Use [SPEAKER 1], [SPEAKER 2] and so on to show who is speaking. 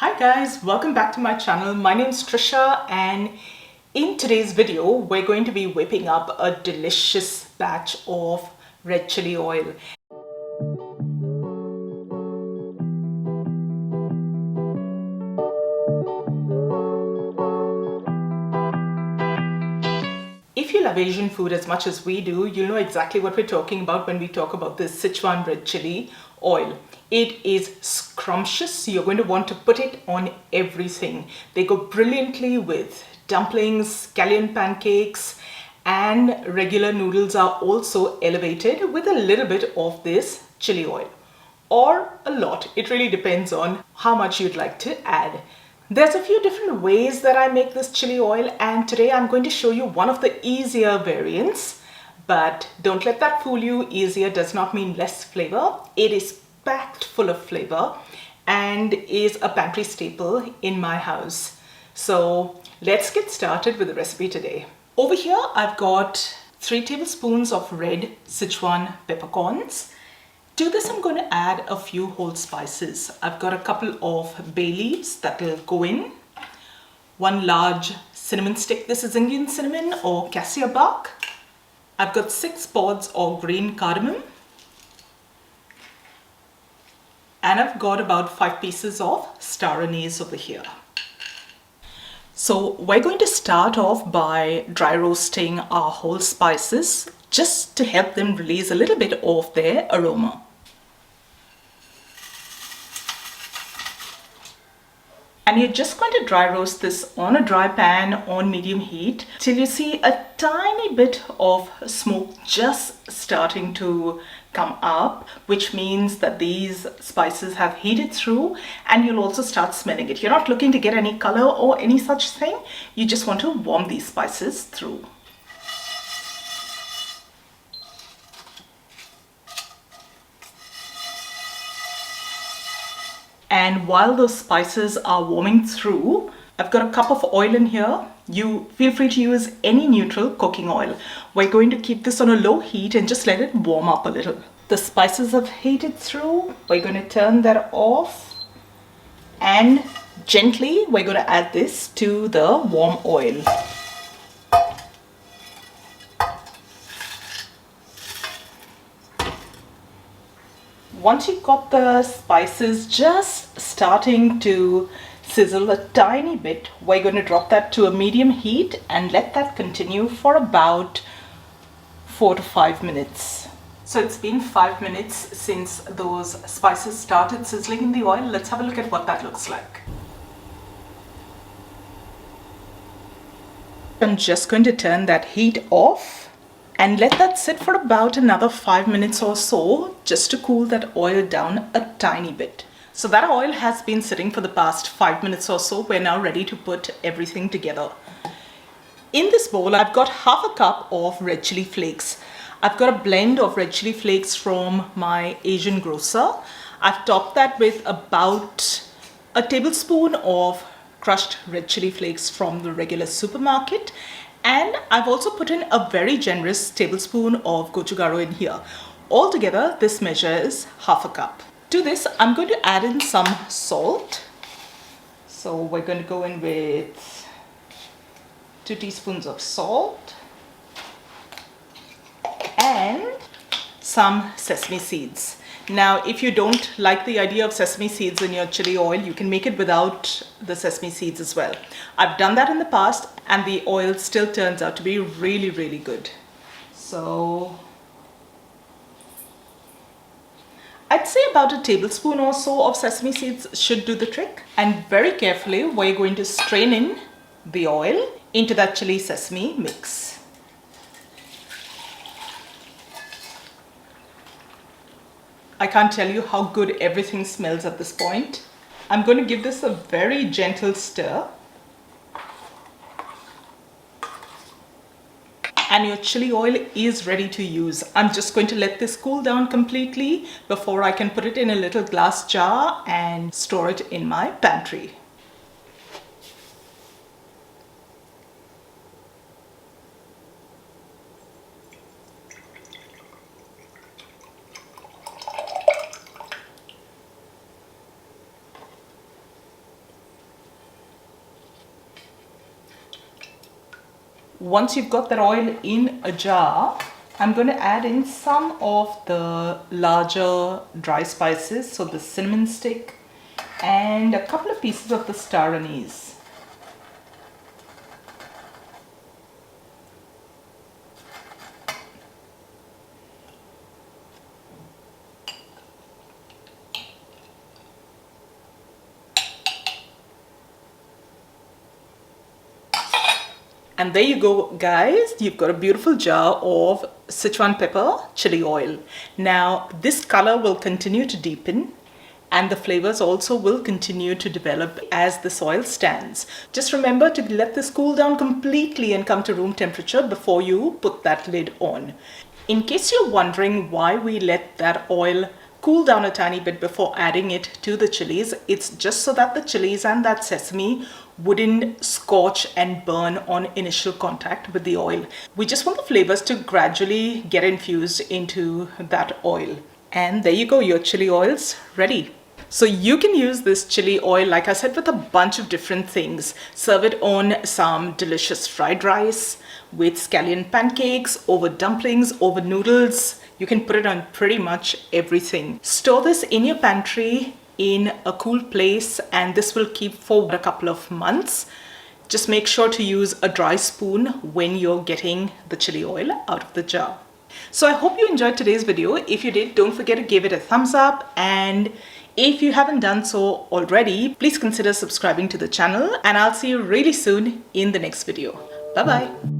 [SPEAKER 1] Hi guys, welcome back to my channel. My name is Trisha, and in today's video we're going to be whipping up a delicious batch of red chili oil. If you love Asian food as much as we do, you'll know exactly what we're talking about when we talk about this Sichuan red chili oil. It is scrumptious. You're going to want to put it on everything. They go brilliantly with dumplings, scallion pancakes, and regular noodles are also elevated with a little bit of this chili oil. Or a lot. It really depends on how much you'd like to add. There's a few different ways that I make this chili oil, and today I'm going to show you one of the easier variants. But don't let that fool you. Easier does not mean less flavor. It is packed full of flavor and is a pantry staple in my house. So let's get started with the recipe today. Over here I've got 3 tablespoons of red Sichuan peppercorns. To this I'm going to add a few whole spices. I've got a couple of bay leaves that will go in. 1 large cinnamon stick. This is Indian cinnamon or cassia bark. I've got 6 pods of green cardamom. And I've got about 5 pieces of star anise over here. So we're going to start off by dry roasting our whole spices just to help them release a little bit of their aroma. And you're just going to dry roast this on a dry pan on medium heat till you see a tiny bit of smoke just starting to come up, which means that these spices have heated through, and you'll also start smelling it. You're not looking to get any color or any such thing. You just want to warm these spices through. And while those spices are warming through, I've got a cup of oil in here. You feel free to use any neutral cooking oil. We're going to keep this on a low heat and just let it warm up a little. The spices have heated through. We're going to turn that off, and gently we're going to add this to the warm oil. Once you've got the spices just starting to sizzle a tiny bit, we're going to drop that to a medium heat and let that continue for about 4 to 5 minutes. So it's been 5 minutes since those spices started sizzling in the oil. Let's have a look at what that looks like. I'm just going to turn that heat off and let that sit for about another 5 minutes or so, just to cool that oil down a tiny bit. So that oil has been sitting for the past 5 minutes or so. We're now ready to put everything together. In this bowl, I've got half a cup of red chili flakes. I've got a blend of red chili flakes from my Asian grocer. I've topped that with about a tablespoon of crushed red chili flakes from the regular supermarket. And I've also put in a very generous tablespoon of gochugaru in here. Altogether, this measures half a cup. To this, I'm going to add in some salt. So we're going to go in with 2 teaspoons of salt and some sesame seeds. Now, if you don't like the idea of sesame seeds in your chili oil, you can make it without the sesame seeds as well. I've done that in the past and the oil still turns out to be really, really good. So I'd say about a tablespoon or so of sesame seeds should do the trick. And very carefully, we're going to strain in the oil into that chili sesame mix. I can't tell you how good everything smells at this point. I'm going to give this a very gentle stir. And your chili oil is ready to use. I'm just going to let this cool down completely before I can put it in a little glass jar and store it in my pantry. Once you've got that oil in a jar, I'm going to add in some of the larger dry spices, so the cinnamon stick and a couple of pieces of the star anise. And there you go, guys. You've got a beautiful jar of Sichuan pepper chili oil. Now, this color will continue to deepen and the flavors also will continue to develop as this oil stands. Just remember to let this cool down completely and come to room temperature before you put that lid on. In case you're wondering why we let that oil cool down a tiny bit before adding it to the chilies, it's just so that the chilies and that sesame wouldn't scorch and burn on initial contact with the oil. We just want the flavors to gradually get infused into that oil. And there you go, your chili oil's ready. So you can use this chili oil, like I said, with a bunch of different things. Serve it on some delicious fried rice, with scallion pancakes, over dumplings, over noodles. You can put it on pretty much everything. Store this in your pantry in a cool place, and this will keep for a couple of months. Just make sure to use a dry spoon when you're getting the chili oil out of the jar. So I hope you enjoyed today's video. If you did, don't forget to give it a thumbs up, and if you haven't done so already, please consider subscribing to the channel, and I'll see you really soon in the next video. Bye bye.